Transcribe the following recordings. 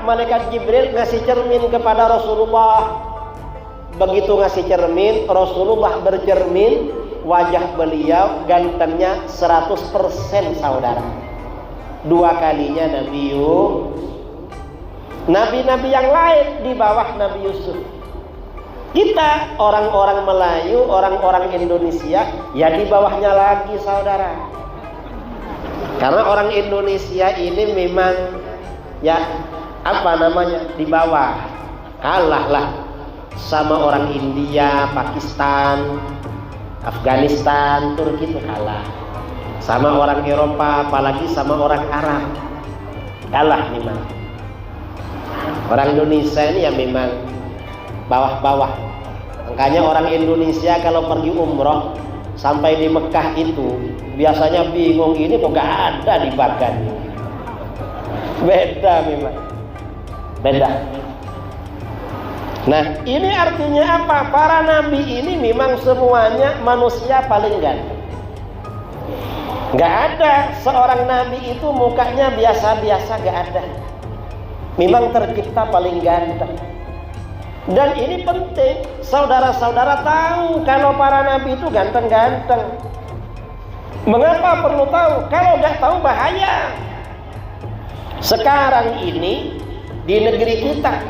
malaikat Jibril ngasih cermin kepada Rasulullah. Begitu ngasih cermin, Rasulullah bercermin, wajah beliau gantengnya 100% saudara. Dua kalinya Nabi-Nabi yang lain di bawah Nabi Yusuf. Kita orang-orang Melayu, orang-orang Indonesia ya di bawahnya lagi saudara. Karena orang Indonesia ini memang ya di bawah. Kalah lah sama orang India, Pakistan, Afghanistan, Turki itu kalah. Sama orang Eropa, apalagi sama orang Arab. Kalah memang. Orang Indonesia ini ya memang bawah-bawah. Makanya orang Indonesia kalau pergi umroh sampai di Mekah itu biasanya bingung, ini kok gak ada di Bagan. Beda memang. Beda. Nah, ini artinya apa? Para nabi ini memang semuanya manusia paling ganteng. Gak ada seorang nabi itu mukanya biasa-biasa, gak ada. Memang tercipta paling ganteng. Dan ini penting, saudara-saudara tahu kalau para nabi itu ganteng-ganteng. Mengapa perlu tahu? Kalau nggak tahu bahaya. Sekarang ini di negeri kita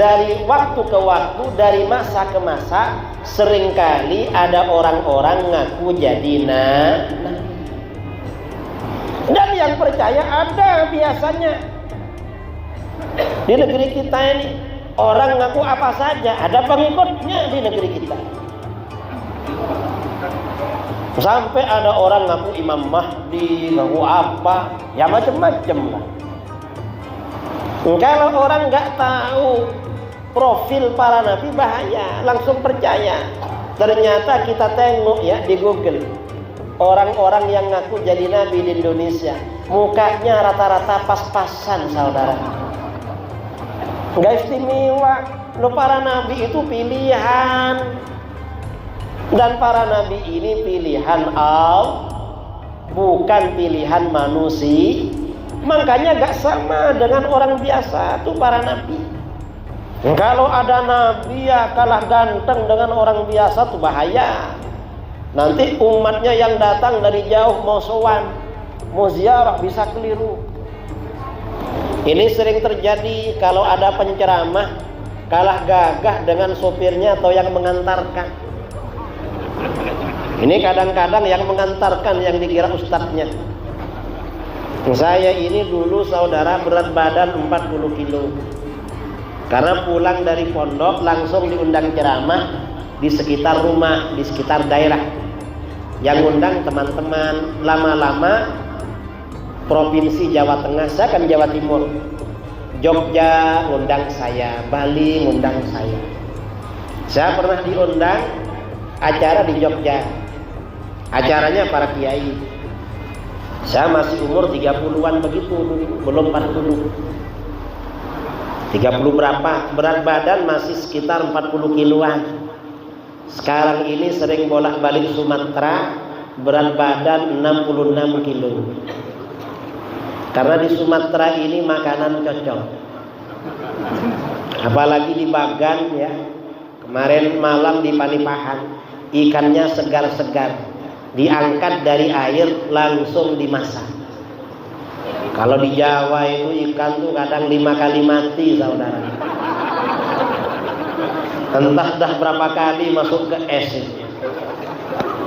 dari waktu ke waktu, dari masa ke masa, seringkali ada orang-orang ngaku jadi nabi. Dan yang percaya ada biasanya. Di negeri kita ini orang ngaku apa saja, ada pengikutnya di negeri kita. Sampai ada orang ngaku Imam Mahdi, ngaku apa, ya macam-macam lah. Kalau orang nggak tahu profil para nabi bahaya, langsung percaya. Ternyata kita tengok ya di Google, orang-orang yang ngaku jadi nabi di Indonesia, mukanya rata-rata pas-pasan saudara. Nggak istimewa. Loh, para nabi itu pilihan. Dan para nabi ini pilihan Allah, bukan pilihan manusia. Makanya gak sama dengan orang biasa tuh para nabi. Kalau ada nabi ya kalah ganteng dengan orang biasa tuh bahaya. Nanti umatnya yang datang dari jauh mau sowan, mau ziarah bisa keliru. Ini sering terjadi kalau ada penceramah kalah gagah dengan sopirnya atau yang mengantarkan. Ini kadang-kadang yang mengantarkan yang dikira ustadznya. Saya ini dulu saudara berat badan 40 kilo. Karena pulang dari pondok langsung diundang ceramah di sekitar rumah, di sekitar daerah. Yang undang teman-teman, lama-lama Provinsi Jawa Tengah, saya kan Jawa Timur. Jogja ngundang saya, Bali ngundang saya. Saya pernah diundang acara di Jogja. Acaranya para kiai. Saya masih umur 30-an begitu, belum 40. 30 berapa? Berat badan masih sekitar 40 kiloan. Sekarang ini sering bolak-balik Sumatera, berat badan 66 kilo. Karena di Sumatera ini makanan cocok. Apalagi di Bagan ya. Kemarin malam di Panipahan, ikannya segar-segar. Diangkat dari air langsung dimasak. Kalau di Jawa itu ikan tuh kadang 5 kali mati saudara. Entah dah berapa kali masuk ke es itu.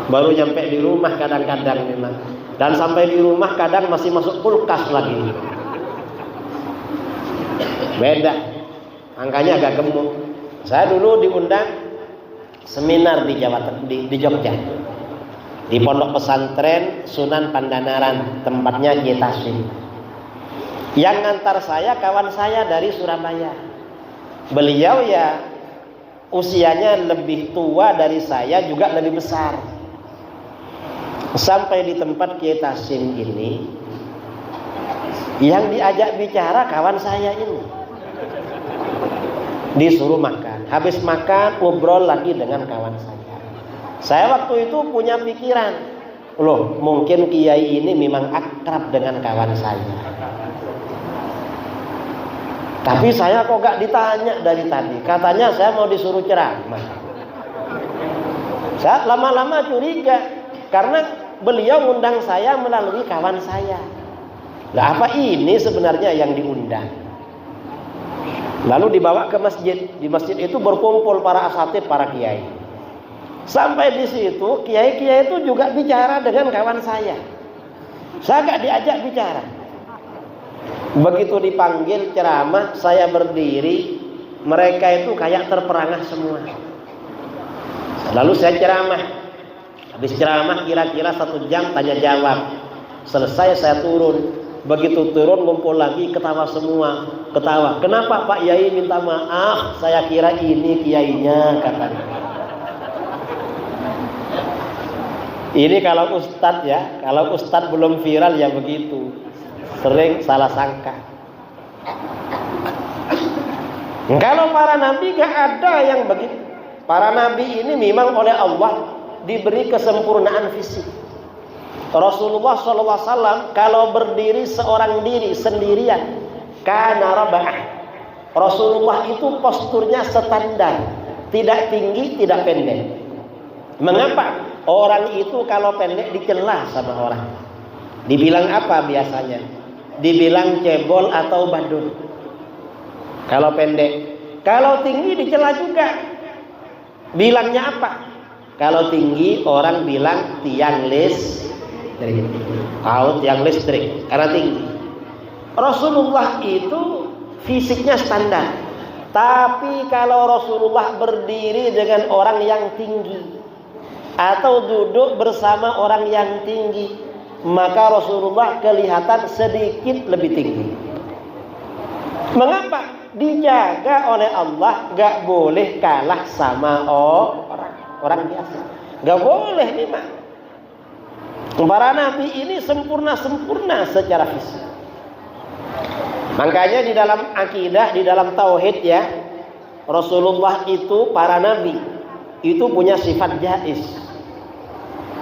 Baru nyampe di rumah kadang-kadang memang. Dan sampai di rumah kadang masih masuk kulkas lagi. Beda. Angkanya agak gemuk. Saya dulu diundang seminar di Jogja. Di Pondok Pesantren Sunan Pandanaran, tempatnya Kiai Tasim. Yang ngantar saya kawan saya dari Surabaya. Beliau ya usianya lebih tua dari saya, juga lebih besar. Sampai di tempat Kiai Tasim ini, yang diajak bicara kawan saya ini. Disuruh makan. Habis makan ngobrol lagi dengan kawan saya. Saya waktu itu punya pikiran, loh mungkin kiai ini memang akrab dengan kawan saya. Tapi saya kok gak ditanya dari tadi. Katanya saya mau disuruh ceramah. Saya lama-lama curiga karena beliau ngundang saya melalui kawan saya. Lah apa ini sebenarnya yang diundang? Lalu dibawa ke masjid. Di masjid itu berkumpul para asatidz, para kiai. Sampai di situ kiai-kiai itu juga bicara dengan kawan saya. Saya gak diajak bicara. Begitu dipanggil ceramah, saya berdiri, mereka itu kayak terperangah semua. Lalu saya ceramah. Habis ceramah kira-kira 1 jam tanya jawab. Selesai saya turun. Begitu turun ngumpul lagi, ketawa semua. Ketawa. Kenapa Pak Yai minta maaf? Saya kira ini kiainya, katanya. Ini kalau ustadz ya, kalau ustadz belum viral ya begitu. Sering salah sangka. Kalau para nabi gak ada yang begitu. Para nabi ini memang oleh Allah diberi kesempurnaan fisik. Rasulullah SAW kalau berdiri seorang diri sendirian, kana rabah. Rasulullah itu posturnya standar, tidak tinggi, tidak pendek. Mengapa? Orang itu kalau pendek dicela sama orang. Dibilang apa biasanya? Dibilang cebol atau badut. Kalau pendek. Kalau tinggi dicela juga. Bilangnya apa? Kalau tinggi orang bilang tiang listrik. Tahu tiang listrik karena tinggi. Rasulullah itu fisiknya standar. Tapi kalau Rasulullah berdiri dengan orang yang tinggi atau duduk bersama orang yang tinggi, maka Rasulullah kelihatan sedikit lebih tinggi. Mengapa? Dijaga oleh Allah, gak boleh kalah sama orang biasa. Gak boleh memang. Para nabi ini sempurna secara fisik. Makanya di dalam akidah, di dalam tauhid ya, Rasulullah itu, para nabi itu punya sifat jaiz.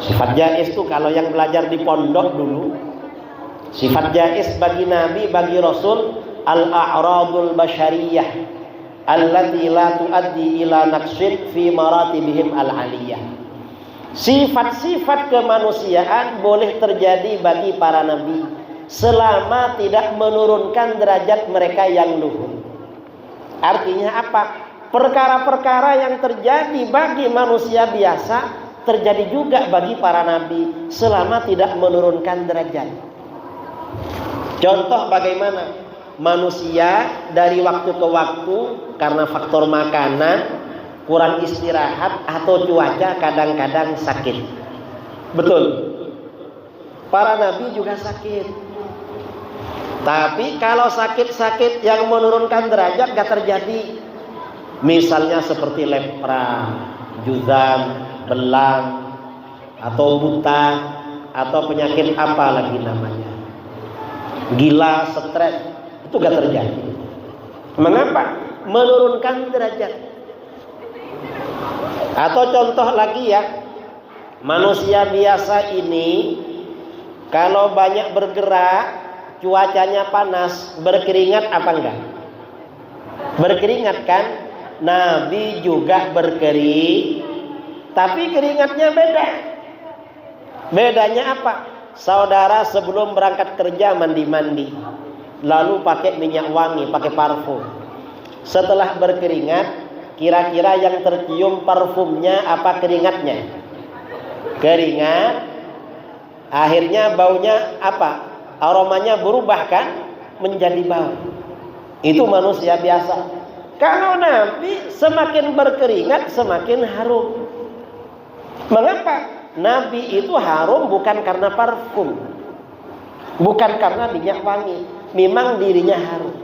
Sifat jaiz itu kalau yang belajar di pondok dulu, sifat jaiz bagi nabi, bagi rasul, al-a'radul basyariyah allati la tuaddi ila naqsid fi maratibihim al-aliyah. Sifat-sifat kemanusiaan boleh terjadi bagi para nabi selama tidak menurunkan derajat mereka yang luhur. Artinya apa? Perkara-perkara yang terjadi bagi manusia biasa terjadi juga bagi para nabi selama tidak menurunkan derajat. Contoh bagaimana manusia dari waktu ke waktu karena faktor makanan, kurang istirahat atau cuaca kadang-kadang sakit. Betul. Para nabi juga sakit. Tapi kalau sakit-sakit yang menurunkan derajat gak terjadi. Misalnya seperti lepra, juzam, belang, atau buta, atau penyakit apa lagi namanya, gila, stres, itu gak terjadi. Mengapa? Menurunkan derajat. Atau contoh lagi ya, manusia biasa ini kalau banyak bergerak, cuacanya panas, berkeringat apa enggak? Berkeringat kan? Nabi juga berkering, tapi keringatnya beda. Bedanya apa? Saudara sebelum berangkat kerja mandi-mandi, lalu pakai minyak wangi, pakai parfum. Setelah berkeringat, kira-kira yang tercium parfumnya apa keringatnya? Keringat. Akhirnya baunya apa? Aromanya berubah kan? Menjadi bau. Itu manusia biasa. Kalau Nabi semakin berkeringat semakin harum. Mengapa? Nabi itu harum bukan karena parfum, bukan karena minyak wangi, memang dirinya harum.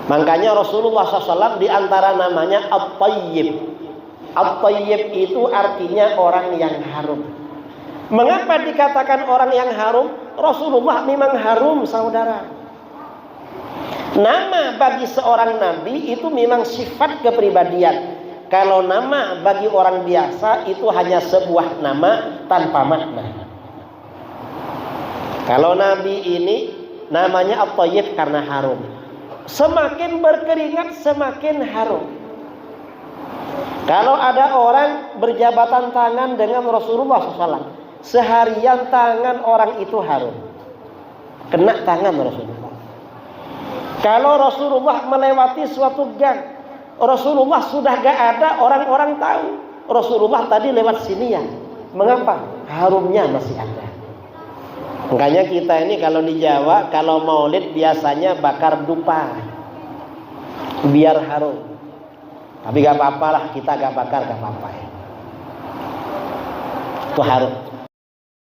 Makanya Rasulullah SAW diantara namanya At-Tayyib. At-Tayyib itu artinya orang yang harum. Mengapa dikatakan orang yang harum? Rasulullah memang harum, saudara. Nama bagi seorang nabi itu memang sifat kepribadian. Kalau nama bagi orang biasa itu hanya sebuah nama tanpa makna. Kalau nabi ini namanya At-Tayyib karena harum. semakin berkeringat semakin harum. Kalau ada orang berjabatan tangan dengan Rasulullah SAW, seharian tangan orang itu harum, kena tangan Rasulullah. Kalau Rasulullah melewati suatu gang, Rasulullah sudah gak ada, orang-orang tahu Rasulullah tadi lewat sini ya. Mengapa? Harumnya masih ada. Makanya kita ini kalau di Jawa, kalau maulid biasanya bakar dupa biar harum. Tapi gak apa-apa lah, kita gak bakar gak apa-apa ya. Itu harum.